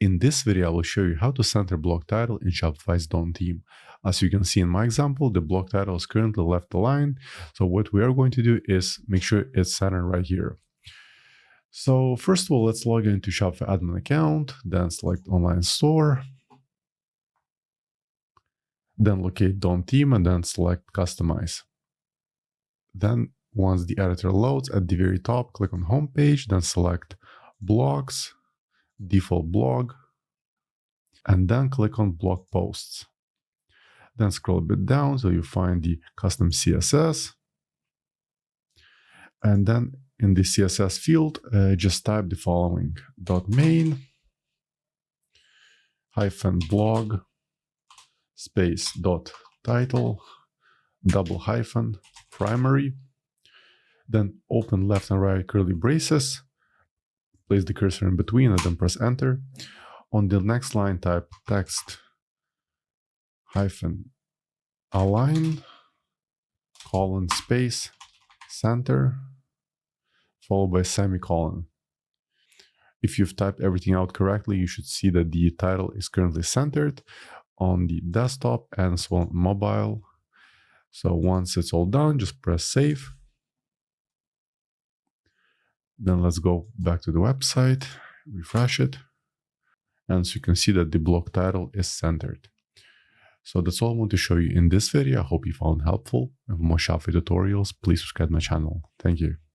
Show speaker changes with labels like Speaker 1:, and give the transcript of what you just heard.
Speaker 1: In this video, I will show you how to center block title in Shopify's Dawn theme. As you can see in my example, the block title is currently left aligned. So what we are going to do is make sure it's centered right here. So first of all, let's log into Shopify admin account, then select online store, then locate Dawn theme and then select customize. Then once the editor loads at the very top, click on home page, then select blogs, default blog, and then click on blog posts. Then scroll a bit down so you find the custom CSS. And then in the CSS field, just type the following: .main -blog space .title :primary. Then open left and right curly braces, place the cursor in between and then press enter. On the next line, type text -align :space center followed by semicolon. If you've typed everything out correctly, you should see that the title is currently centered on the desktop and so on mobile. So once it's all done, just press save. Then let's go back to the website, refresh it. And so you can see that the block title is centered. So that's all I want to show you in this video. I hope you found it helpful. And for more Shopify tutorials, please subscribe to my channel. Thank you.